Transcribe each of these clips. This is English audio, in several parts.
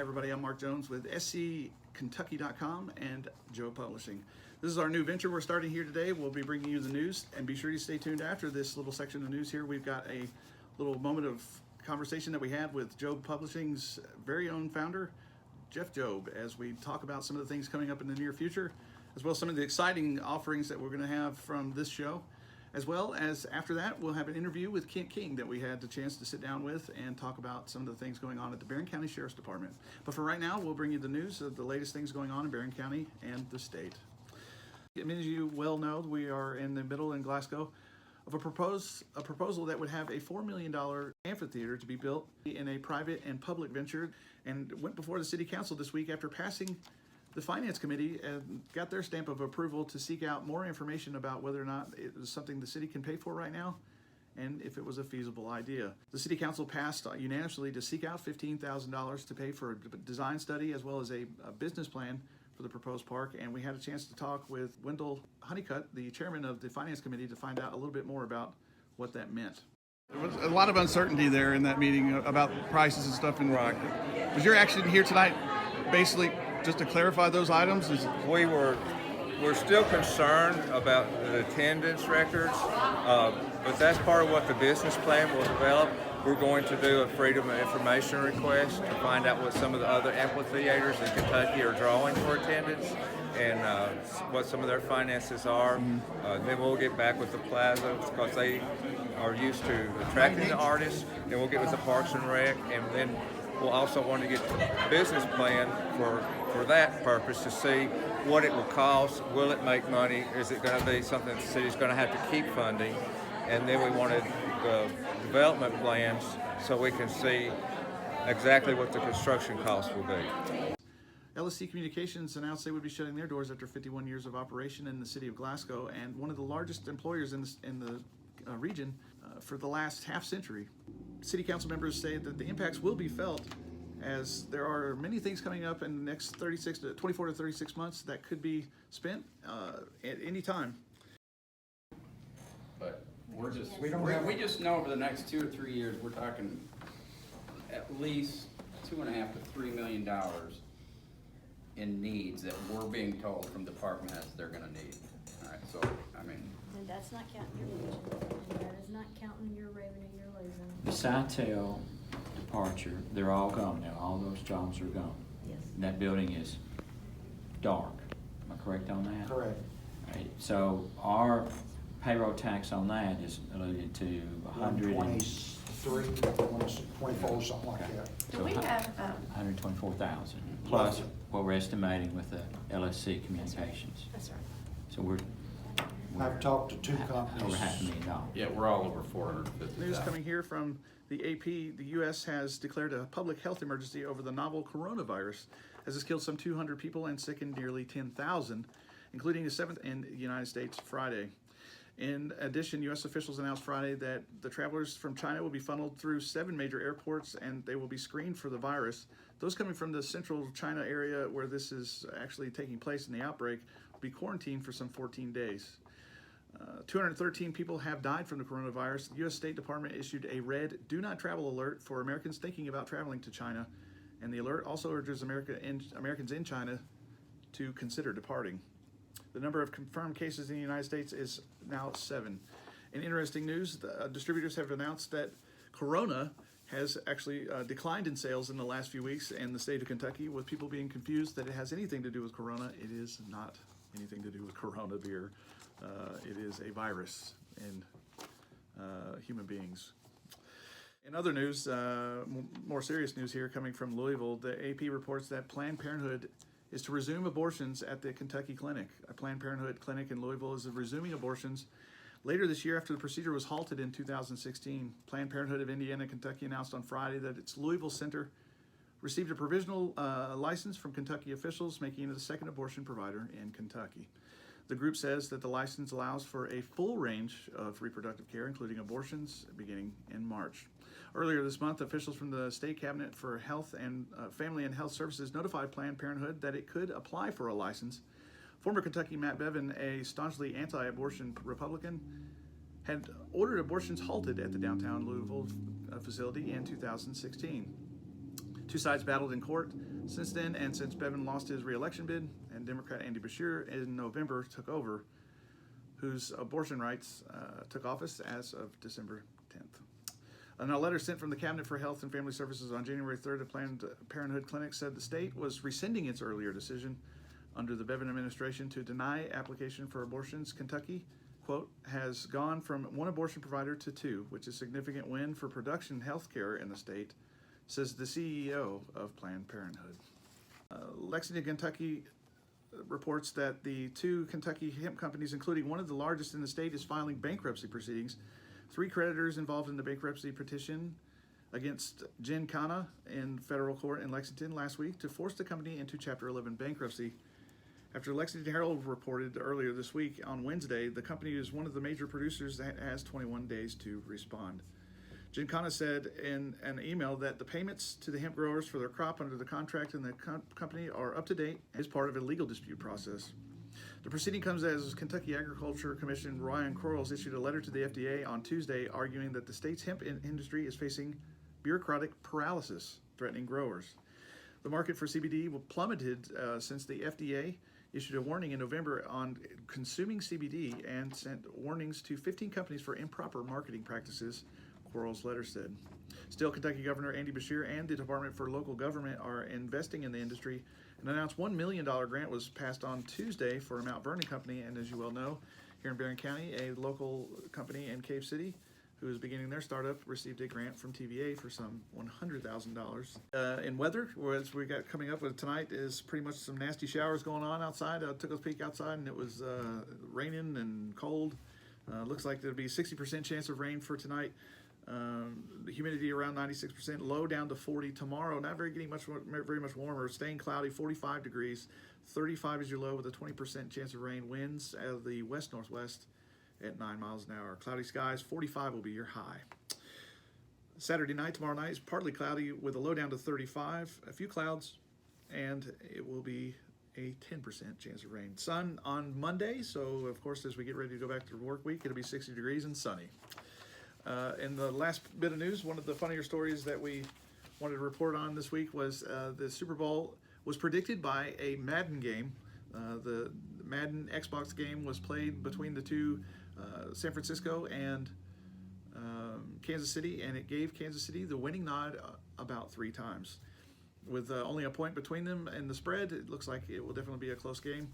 everybody. I'm Mark Jones with SCKY.com and Job Publishing. This is our new venture we're starting here today. We'll be bringing you the news, and be sure to stay tuned after this little section of news here. We've got a little moment of conversation that we had with Job Publishing's very own founder, Jeff Job, as we talk about some of the things coming up in the near future, as well as some of the exciting offerings that we're going to have from this show. As well as after that, we'll have an interview with Kent King that we had the chance to sit down with and talk about some of the things going on at the Barren County Sheriff's Department. But for right now, we'll bring you the news of the latest things going on in Barren County and the state. Many of you well know, we are in the middle in Glasgow of a proposal that would have a $4 million amphitheater to be built in a private and public venture, and went before the City Council this week after passing the Finance Committee and got their stamp of approval to seek out more information about whether or not it was something the city can pay for right now, and if it was a feasible idea. The City Council passed unanimously to seek out $15,000 to pay for a design study as well as a business plan for the proposed park, and we had a chance to talk with Wendell Honeycutt, the chairman of the Finance Committee, to find out a little bit more about what that meant. There was a lot of uncertainty there in that meeting about prices and stuff. And right. Was your action here tonight basically just to clarify those items? We're still concerned about the attendance records, but that's part of what the business plan will develop. We're going to do a Freedom of Information request to find out what some of the other amphitheaters in Kentucky are drawing for attendance and what some of their finances are. Then we'll get back with the plaza because they are used to attracting the artists. Then we'll get with the Parks and Rec, and then we'll also want to get the business plan for that purpose to see what it will cost. Will it make money? Is it going to be something the city's going to have to keep funding? And then we wanted the development plans so we can see exactly what the construction costs will be. LSC Communications announced they would be shutting their doors after 51 years of operation in the city of Glasgow, and one of the largest employers in the region for the last half century. City Council members say that the impacts will be felt, as there are many things coming up in the next 24 to 36 months that could be spent at any time. But we just know over the next 2 or 3 years, we're talking at least $2.5 to $3 million in needs that we're being told from department heads they're going to need. All right, so I mean, and that's not counting your vision, and that is not counting your revenue you're losing. The Sitel departure, they're all gone now. All those jobs are gone. Yes. And that building is dark. Am I correct on that? Correct. Right. So our payroll tax on that is alluded to 123, 24, something like that. Do we have, 124,000 plus what we're estimating with the LSC Communications. that's right. So I've talked to two companies. over $500,000. yeah, we're all over 450,000. News coming here from the AP, the U.S. has declared a public health emergency over the novel coronavirus, as it's killed some 200 people and sickened nearly 10,000, including the 7th in the United States Friday. In addition, U.S. officials announced Friday that the travelers from China will be funneled through 7 major airports, and they will be screened for the virus. Those coming from the central China area where this is actually taking place in the outbreak will be quarantined for some 14 days. 213 people have died from the coronavirus. The U.S. State Department issued a red do not travel alert for Americans thinking about traveling to China, and the alert also urges Americans in China to consider departing. The number of confirmed cases in the United States is now 7. In interesting news, the distributors have announced that Corona has actually declined in sales in the last few weeks in the state of Kentucky, with people being confused that it has anything to do with Corona. It is not anything to do with Corona beer. It is a virus in human beings. In other news, more serious news here coming from Louisville, the AP reports that Planned Parenthood is to resume abortions at the Kentucky clinic. A Planned Parenthood clinic in Louisville is resuming abortions later this year after the procedure was halted in 2016. Planned Parenthood of Indiana and Kentucky announced on Friday that its Louisville Center received a provisional license from Kentucky officials, making it the second abortion provider in Kentucky. The group says that the license allows for a full range of reproductive care, including abortions, beginning in March. Earlier this month, officials from the State Cabinet for Health and Family and Health Services notified Planned Parenthood that it could apply for a license. Former Kentucky Matt Bevin, a staunchly anti-abortion Republican, had ordered abortions halted at the downtown Louisville facility in 2016. Two sides battled in court since then, and since Bevin lost his re-election bid and Democrat Andy Beshear in November took over, whose abortion rights took office as of December 10th. And a letter sent from the Cabinet for Health and Family Services on January 3rd to Planned Parenthood clinics said the state was rescinding its earlier decision under the Bevin administration to deny application for abortions. Kentucky, quote, has gone from one abortion provider to two, which is a significant win for production health care in the state, says the CEO of Planned Parenthood. Lexington, Kentucky reports that the two Kentucky hemp companies, including one of the largest in the state, is filing bankruptcy proceedings. Three creditors involved in the bankruptcy petition against Gincana in federal court in Lexington last week to force the company into Chapter 11 bankruptcy. After Lexington Herald reported earlier this week on Wednesday, the company is one of the major producers that has 21 days to respond. Gincana said in an email that the payments to the hemp growers for their crop under the contract and the company are up to date as part of a legal dispute process. The proceeding comes as Kentucky Agriculture Commission Ryan Quarles issued a letter to the FDA on Tuesday arguing that the state's hemp industry is facing bureaucratic paralysis, threatening growers. The market for CBD plummeted since the FDA issued a warning in November on consuming CBD and sent warnings to 15 companies for improper marketing practices, Quarles' letter said. Still, Kentucky Governor Andy Beshear and the Department for Local Government are investing in the industry. An announced $1 million grant was passed on Tuesday for a Mount Vernon company, and as you well know, here in Barren County, a local company in Cave City who is beginning their startup received a grant from TVA for some $100,000. In weather, as we got coming up with tonight, is pretty much some nasty showers going on outside. I took a peek outside and it was raining and cold. Looks like there'll be a 60% chance of rain for tonight. The humidity around 96%, low down to 40 tomorrow. Not very much warmer. Staying cloudy, 45 degrees. 35 is your low with a 20% chance of rain. Winds out of the west-northwest at 9 miles an hour. Cloudy skies, 45 will be your high. Saturday night, tomorrow night is partly cloudy with a low down to 35. A few clouds, and it will be a 10% chance of rain. Sun on Monday, so of course as we get ready to go back to the work week, it'll be 60 degrees and sunny. In the last bit of news, one of the funnier stories that we wanted to report on this week was the Super Bowl was predicted by a Madden game. The Madden Xbox game was played between the two, San Francisco and Kansas City, and it gave Kansas City the winning nod about 3 times. With only a point between them and the spread, it looks like it will definitely be a close game.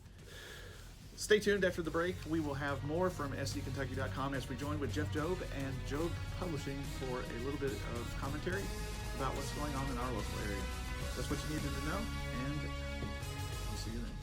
Stay tuned after the break. We will have more from SCKY.com as we join with Jeff Job and Job Publishing for a little bit of commentary about what's going on in our local area. That's what you needed to know, and we'll see you then.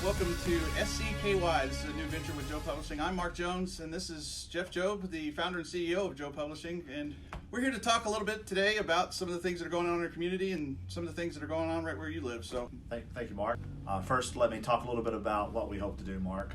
Welcome to SCKY. This is a new venture with Job Publishing. I'm Mark Jones, and this is Jeff Job, the founder and CEO of Job Publishing. And we're here to talk a little bit today about some of the things that are going on in our community and some of the things that are going on right where you live. So, Thank you, Mark. First, let me talk a little bit about what we hope to do, Mark.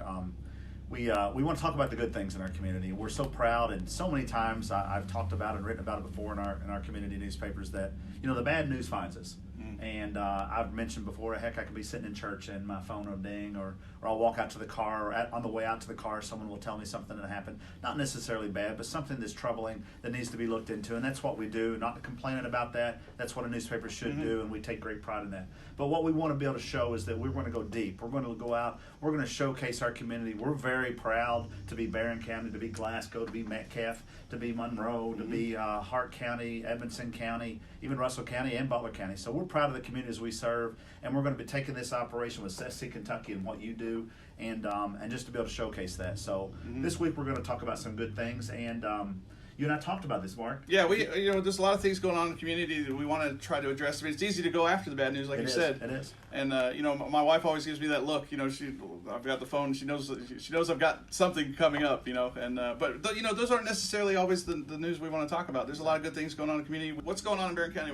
We want to talk about the good things in our community. We're so proud, and so many times I've talked about and written about it before in our community newspapers that, you know, the bad news finds us. And I've mentioned before, heck, I could be sitting in church and my phone will ding, or I'll walk out to the car, or on the way out to the car, someone will tell me something that happened. Not necessarily bad, but something that's troubling that needs to be looked into. And that's what we do, not complaining about that. That's what a newspaper should do, and we take great pride in that. But what we want to be able to show is that we're going to go deep. We're going to go out. We're going to showcase our community. We're very proud to be Barren County, to be Glasgow, to be Metcalfe, to be Monroe, to be Hart County, Edmonson County, even Russell County and Butler County. So we're proud of the community communities we serve, and we're going to be taking this operation with SC Kentucky and what you do, and just to be able to showcase that. So this week we're going to talk about some good things, and you and I talked about this, Mark. Yeah, there's a lot of things going on in the community that we want to try to address. I mean, it's easy to go after the bad news, like you said. It is. And my wife always gives me that look. I've got the phone. She knows I've got something coming up. But those aren't necessarily always the news we want to talk about. There's a lot of good things going on in the community. What's going on in Barren County?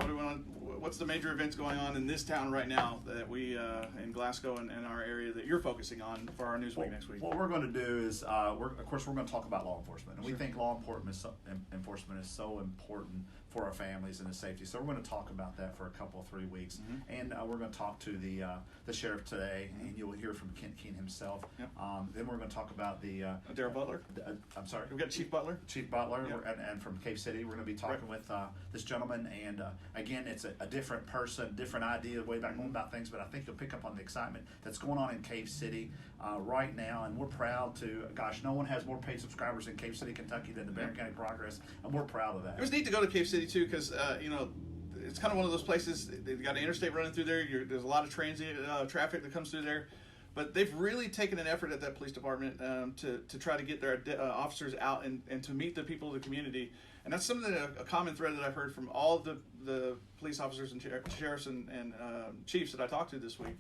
What's the major events going on in this town right now that we in Glasgow and our area that you're focusing on for our news week next week? What we're going to do is, we're going to talk about law enforcement, and we think law enforcement is so important for our families and the safety. So we're going to talk about that for a couple of 3 weeks, and we're going to talk to the sheriff today, and you'll hear from Kent Keene himself. Yep. Then we're going to talk about the Darryl Butler. I'm sorry. We've got Chief Butler. Chief Butler, Yep. and from Cave City, we're going to be talking with this gentleman, and again, it's a different person, different idea, way back going about things, but I think you'll pick up on the excitement that's going on in Cave City right now, and we're proud to, no one has more paid subscribers in Cave City, Kentucky than the Barren County Progress, and we're proud of that. It was neat to go to Cave City too, because it's kind of one of those places. They've got an interstate running through there. There's a lot of transient traffic that comes through there, but they've really taken an effort at that police department to try to get their officers out and to meet the people of the community. And that's something a common thread that I've heard from all of the police officers and sheriffs and chiefs that I talked to this week.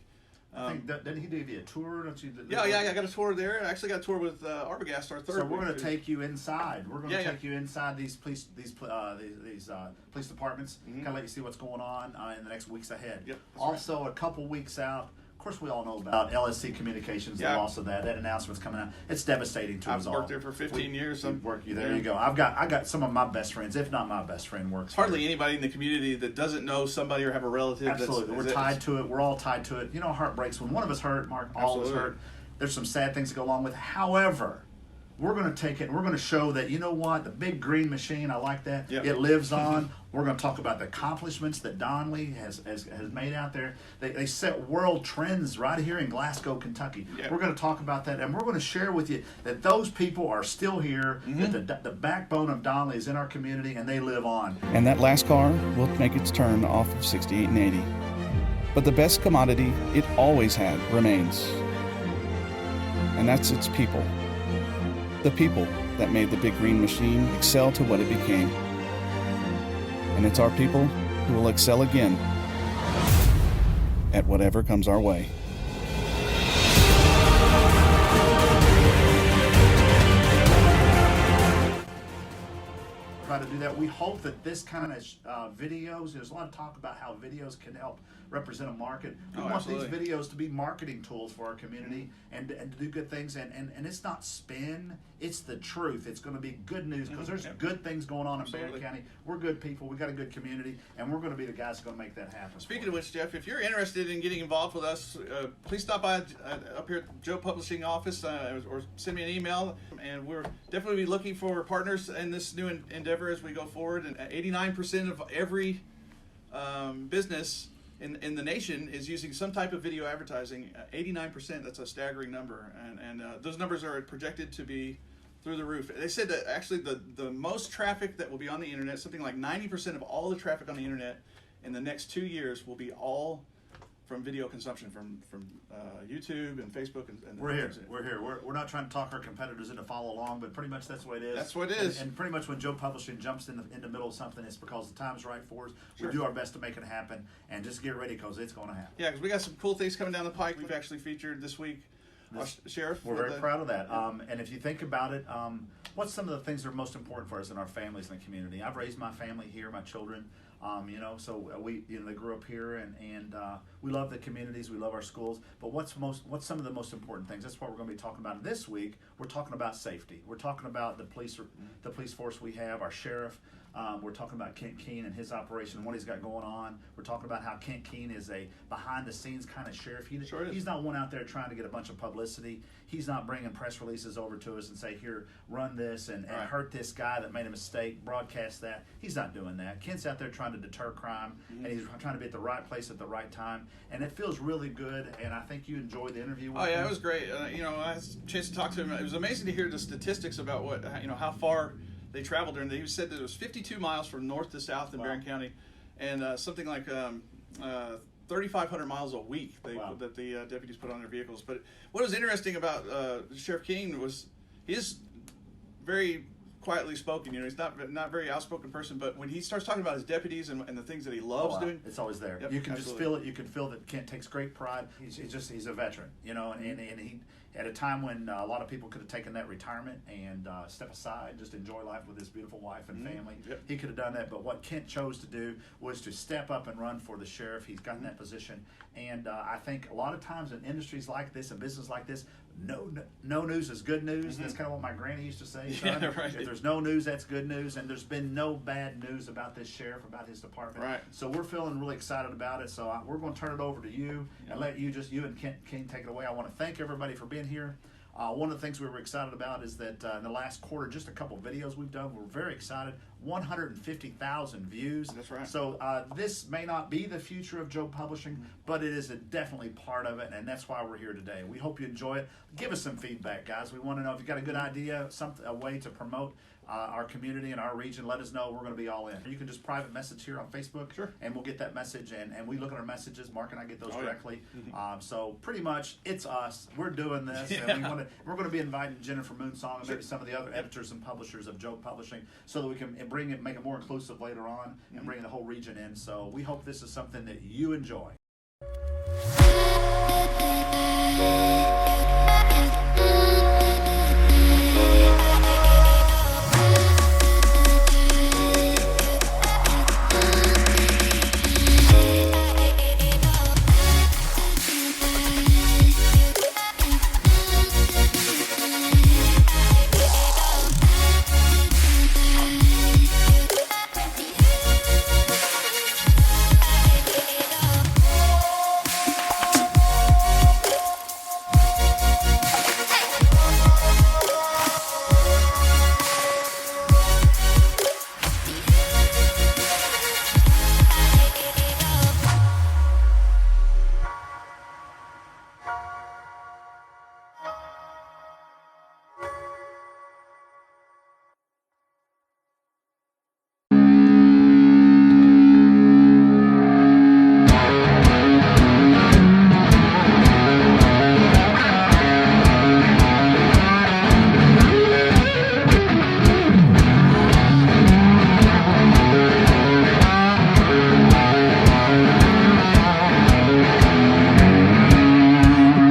I think didn't he give you a tour? Don't you? Yeah. I got a tour there. I actually got a tour with Arbogast, our third. So we're going to take you inside. We're going to take Yeah. you inside these police police departments. Kind of let you see what's going on in the next weeks ahead. Yep, that's Also, a couple weeks out. Of course, we all know about LSC Communications, the loss of that announcement's coming out. It's devastating to us all. I've worked there for 15 years. There you go. I got some of my best friends, if not my best friend, works. Hardly anybody in the community that doesn't know somebody or have a relative. Absolutely, we're tied to it. We're all tied to it. Heart breaks when one of us hurt. Mark, all of us hurt. There's some sad things to go along with. However, we're going to take it and we're going to show that, the big green machine, I like that. Yep. It lives on. We're going to talk about the accomplishments that Donnelly has made out there. They set world trends right here in Glasgow, Kentucky. Yep. We're going to talk about that, and we're going to share with you that those people are still here, that the backbone of Donnelly is in our community, and they live on. And that last car will make its turn off of 68 and 80. But the best commodity it always had remains. And that's its people. The people that made the big green machine excel to what it became. And it's our people who will excel again at whatever comes our way. Try to do that. We hope that this kind of videos, there's a lot of talk about how videos can help represent a market. We want absolutely. these videos to be marketing tools for our community and to do good things. And it's not spin, it's the truth. It's going to be good news because there's good things going on in Barren County. We're good people. We got a good community, and we're going to be the guys that are going to make that happen. Speaking of which, Jeff, if you're interested in getting involved with us, please stop by up here at Joe Publishing Office or send me an email. And we're definitely looking for partners in this new endeavor as we go forward. And 89% of every business in the nation is using some type of video advertising. 89%, that's a staggering number. And those numbers are projected to be through the roof. They said that actually the most traffic that will be on the internet, something like 90% of all the traffic on the internet in the next 2 years will be all from video consumption from YouTube and Facebook and We're here. We're not trying to talk our competitors into follow along, but pretty much that's the way it is. That's what it is. And pretty much when Joe Publishing jumps in the middle of something, it's because the time's right for us. Sure. We do our best to make it happen, and just get ready because it's going to happen. Yeah, because we got some cool things coming down the pike. We've actually featured this week our sheriff. We're very proud of that. And if you think about it, what's some of the things that are most important for us in our families and the community? I've raised my family here, my children. So they grew up here, and we love the communities, we love our schools. But what's some of the most important things? That's what we're going to be talking about this week. We're talking about safety. We're talking about the police force we have, our sheriff. We're talking about Kent Keene and his operation and what he's got going on. We're talking about how Kent Keene is a behind-the-scenes kind of sheriff. He's not one out there trying to get a bunch of publicity. He's not bringing press releases over to us and say, here, run this and hurt this guy that made a mistake, broadcast that. He's not doing that. Kent's out there trying to deter crime, and he's trying to be at the right place at the right time. And it feels really good, and I think you enjoyed the interview with him. It was great. I had a chance to talk to him. It was amazing to hear the statistics about how far they traveled during. He said that it was 52 miles from north to south in Barren County, and something like 3,500 miles a week Wow. that the deputies put on their vehicles. But what was interesting about Sheriff King was he's very quietly spoken. You know, he's not very outspoken person, but when he starts talking about his deputies and the things that he loves doing, it's always there. Yep, You can absolutely. just feel it. You can feel that Kent takes great pride. He's a veteran, you know, and he at a time when a lot of people could have taken that retirement and step aside, just enjoy life with his beautiful wife and family. Yep. He could have done that, but what Kent chose to do was to step up and run for the sheriff. He's gotten that position, and I think a lot of times in industries like this, and business like this, no news is good news. That's kind of what my granny used to say. Son. Yeah, right. If there's no news, that's good news, and there's been no bad news about this sheriff, about his department. Right. So we're feeling really excited about it. So we're going to turn it over to you and let you and Kent King take it away. I want to thank everybody for being here. One of the things we were excited about is that in the last quarter, just a couple videos we've done, we're very excited. 150,000 views. That's right. So this may not be the future of Joe Publishing, but it is definitely part of it, and that's why we're here today. We hope you enjoy it. Give us some feedback, guys. We want to know if you've got a good idea, a way to promote our community and our region. Let us know. We're going to be all in. You can just private message here on Facebook, Sure. and we'll get that message, and we look at our messages. Mark and I get those Oh, yeah. directly. So pretty much, it's us. We're doing this, Yeah. and we're going to be inviting Jennifer Moonsong and maybe some of the other editors and publishers of Joe Publishing, so that we can make it more inclusive later on and bring the whole region in. So we hope this is something that you enjoy.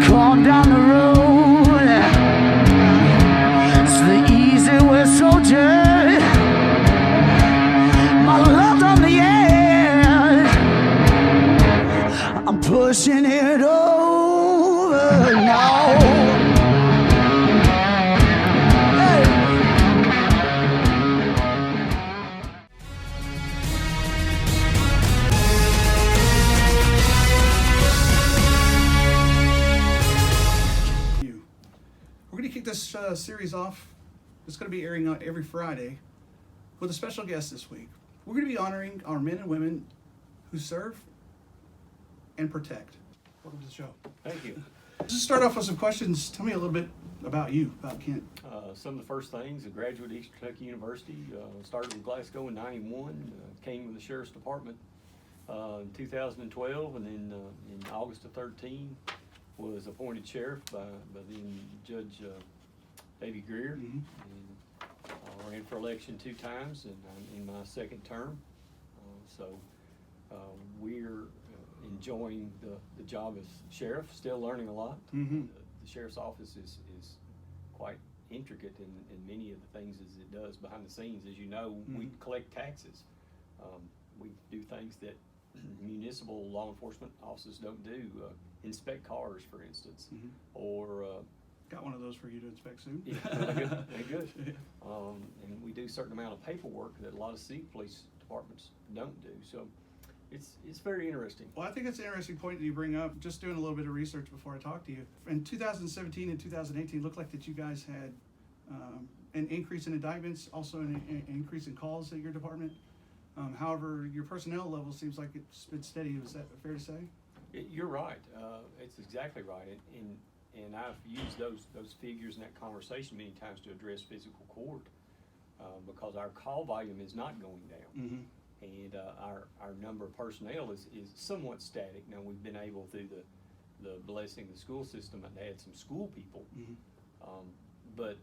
Come down the road, it's the easy way soldier. My love's on the edge, I'm pushing it over now. Hey. We're going to kick this series off. It's going to be airing every Friday with a special guest this week. We're going to be honoring our men and women who serve and protect. Welcome to the show. Thank you. Let's just start off with some questions. Tell me a little bit about you, about Kent. Some of the first things, a graduate of Eastern Kentucky University, started in Glasgow in '91, came with the Sheriff's Department in 2012, and then in August of 13 was appointed sheriff by then Judge Davy Greer, and ran for election 2 times, and I'm in my second term. So we're enjoying the job as sheriff, still learning a lot. The sheriff's office is quite intricate in many of the things as it does behind the scenes. As you know, we collect taxes. We do things that municipal law enforcement offices don't do. Inspect cars, for instance, or Got one of those for you to inspect soon. yeah, they're good. And we do a certain amount of paperwork that a lot of city police departments don't do. So it's very interesting. Well, I think it's an interesting point that you bring up. Just doing a little bit of research before I talk to you. In 2017 and 2018, it looked like that you guys had an increase in indictments, also an increase in calls at your department. However, your personnel level seems like it's been steady. Is that fair to say? You're right. It's exactly right. And I've used those figures in that conversation many times to address physical court because our call volume is not going down. And our number of personnel is somewhat static. Now, we've been able, through the blessing of the school system, to add some school people. But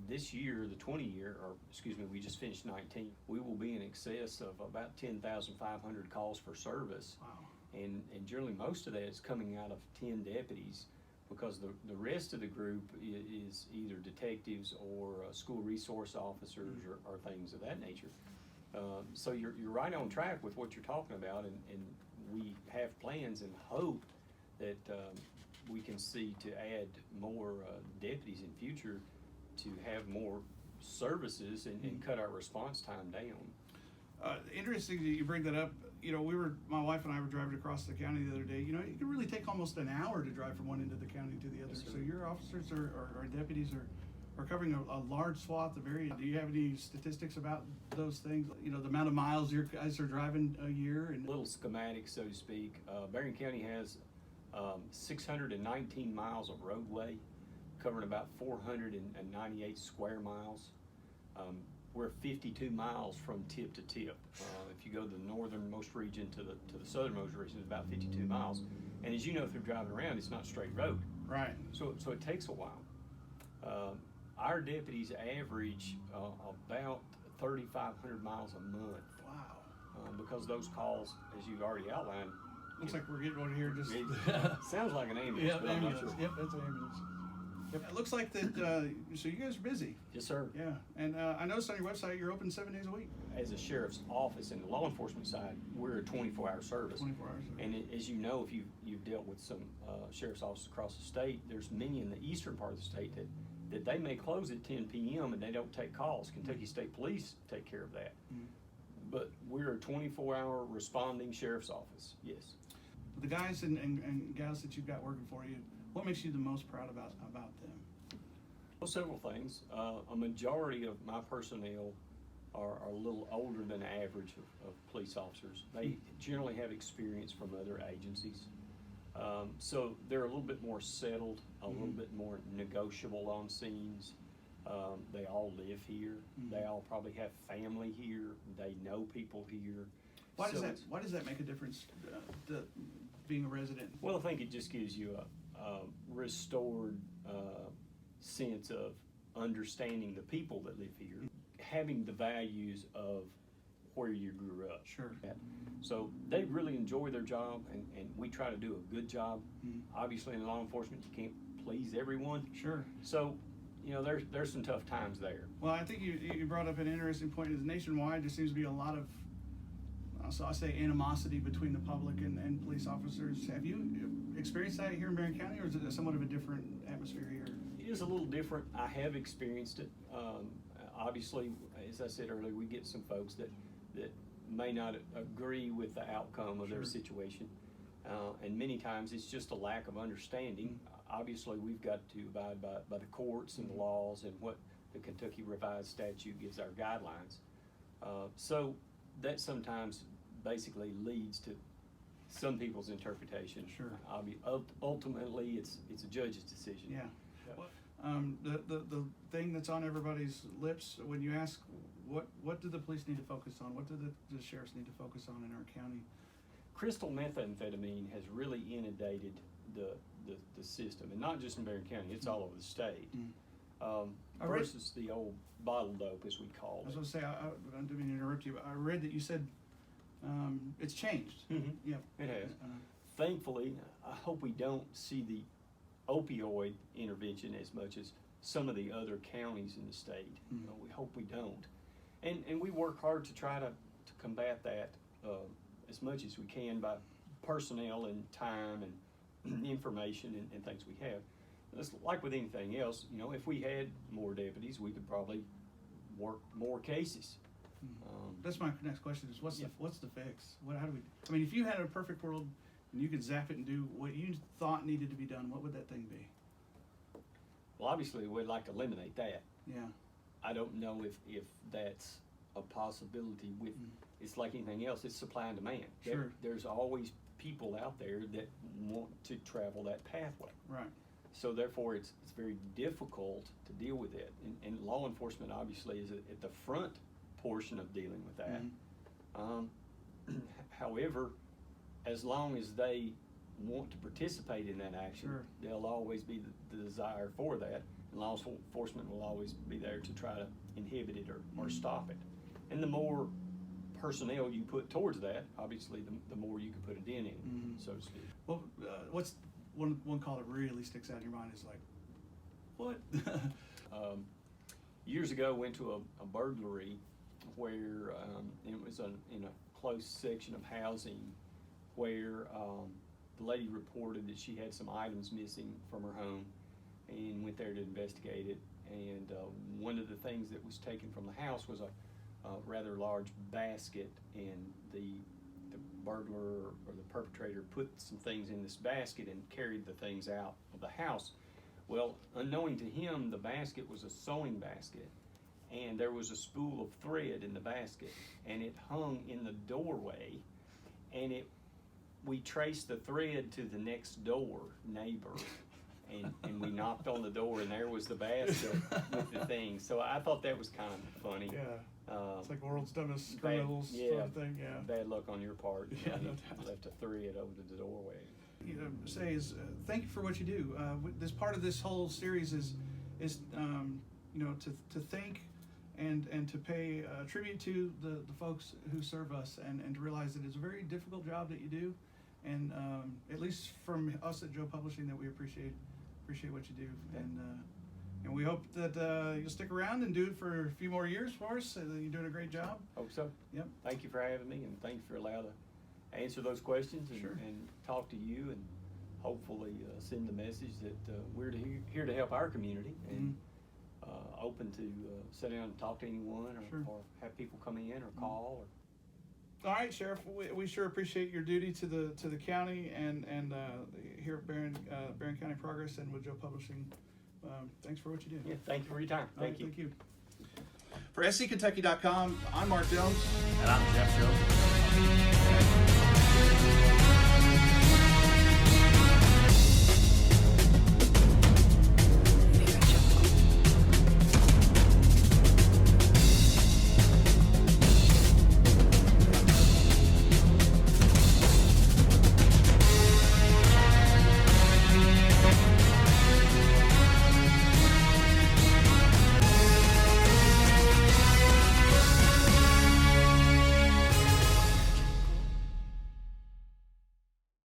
this year, the 20-year, or excuse me, we just finished 19, we will be in excess of about 10,500 calls for service. Wow. And generally, most of that is coming out of 10 deputies, because the rest of the group is either detectives or school resource officers or things of that nature. So you're right on track with what you're talking about, and we have plans and hope that we can see to add more deputies in future to have more services and cut our response time down. Interesting that you bring that up. You know, my wife and I were driving across the county the other day. You know, it can really take almost an hour to drive from one end of the county to the other. Yes, sir. So your officers or deputies are covering a large swath of area. Do you have any statistics about those things? You know, the amount of miles your guys are driving a year? And Little schematic, so to speak. Barren County has 619 miles of roadway, covering about 498 square miles. We're 52 miles from tip to tip. If you go to the northernmost region to the southernmost region, it's about 52 miles. And as you know, through driving around, it's not straight road. right. So it takes a while. Our deputies average about 3,500 miles a month. Wow. Because those calls, as you've already outlined, Looks like we're getting one here. Just it sounds like an ambulance, Yep, but I'm not ambulance. sure. Yep, that's an ambulance. Yep. It looks like that. So you guys are busy. Yes, sir. Yeah, and I noticed on your website you're open 7 days a week. As a sheriff's office in the law enforcement side, we're a 24-hour service. 24 hours. And as you know, if you've dealt with some sheriff's offices across the state, there's many in the eastern part of the state that they may close at 10 p.m. and they don't take calls. Kentucky State Police take care of that. But we're a 24-hour responding sheriff's office, yes. The guys and gals that you've got working for you, what makes you the most proud about them? Well, several things. A majority of my personnel are a little older than the average of police officers. They generally have experience from other agencies. So they're a little bit more settled, a little bit more negotiable on scenes. They all live here. They all probably have family here. They know people here. Why So does that make a difference, being a resident? Well, I think it just gives you a restored sense of understanding the people that live here, having the values of where you grew up. Sure. So they really enjoy their job, and we try to do a good job. Obviously, in law enforcement, you can't please everyone. Sure. So, you know, there's some tough times there. Well, I think you brought up an interesting point. Is nationwide there seems to be a lot of, so I say, animosity between the public and police officers. Have you experienced that here in Barren County, or is it somewhat of a different atmosphere here? It is a little different. I have experienced it. Obviously, as I said earlier, we get some folks that may not agree with the outcome of their situation. And many times it's just a lack of understanding. Obviously, we've got to abide by the courts and the laws and what the Kentucky Revised Statute gives our guidelines. So that sometimes basically leads to some people's interpretation. Sure. Ultimately, it's a judge's decision. Yeah. The thing that's on everybody's lips when you ask what do the police need to focus on, what do the sheriffs need to focus on in our county? Crystal methamphetamine has really inundated the system, and not just in Barren County, it's all over the state. Versus the old bottle dope, as we call I was it. going to say, I didn't mean to interrupt you, but I read that you said it's changed. Yep. It has. Thankfully, I hope we don't see the opioid intervention as much as some of the other counties in the state. We hope we don't. And we work hard to try to combat that as much as we can by personnel and time and information and things we have. It's like with anything else, you know, if we had more deputies, we could probably work more cases. That's my next question: is what's the fix? How do we? I mean, if you had a perfect world and you could zap it and do what you thought needed to be done, what would that thing be? Well, obviously, we'd like to eliminate that. Yeah. I don't know if that's a possibility. With it's like anything else, it's supply and demand. Sure. There's always people out there that want to travel that pathway. Right. So therefore, it's very difficult to deal with it. And law enforcement obviously is at the front portion of dealing with that. However, as long as they want to participate in that action, Sure. there'll always be the desire for that, and law enforcement will always be there to try to inhibit it or stop it. And the more personnel you put towards that, obviously, the more you can put a dent in, so to speak. Well, what's one call that really sticks out in your mind is like, what? Years ago, went to a burglary where it was in a close section of housing where the lady reported that she had some items missing from her home and went there to investigate it. And one of the things that was taken from the house was a rather large basket, and the burglar or the perpetrator put some things in this basket and carried the things out of the house. Well, unknowing to him, the basket was a sewing basket, and there was a spool of thread in the basket, and it hung in the doorway, and we traced the thread to the next door neighbor, and we knocked on the door, and there was the basket with the things. So I thought that was kind of funny. Yeah. It's like world's dumbest criminals sort of thing. Yeah. Bad luck on your part. Yeah, You no doubt. left a thread over the doorway. Say is thank you for what you do. This part of this whole series is to thank and to pay tribute to the folks who serve us, and to realize that it's a very difficult job that you do, and at least from us at Joe Publishing, that we appreciate what you do, and we hope that you'll stick around and do it for a few more years for us. You're doing a great job. Hope so. Yep. Thank you for having me, and thank you for allowing to answer those questions and, Sure. and talk to you, and hopefully send the message that we're here to help our community, and open to sit down and talk to anyone, or have people come in or call. All right, Sheriff. We sure appreciate your duty to the county and here at Barren County Progress and with Joe Publishing. Thanks for what you do. Yeah, thank you for your time. All right, Thank you. Thank you. For SCKY.com, I'm Mark Jones. And I'm Jeff Jones.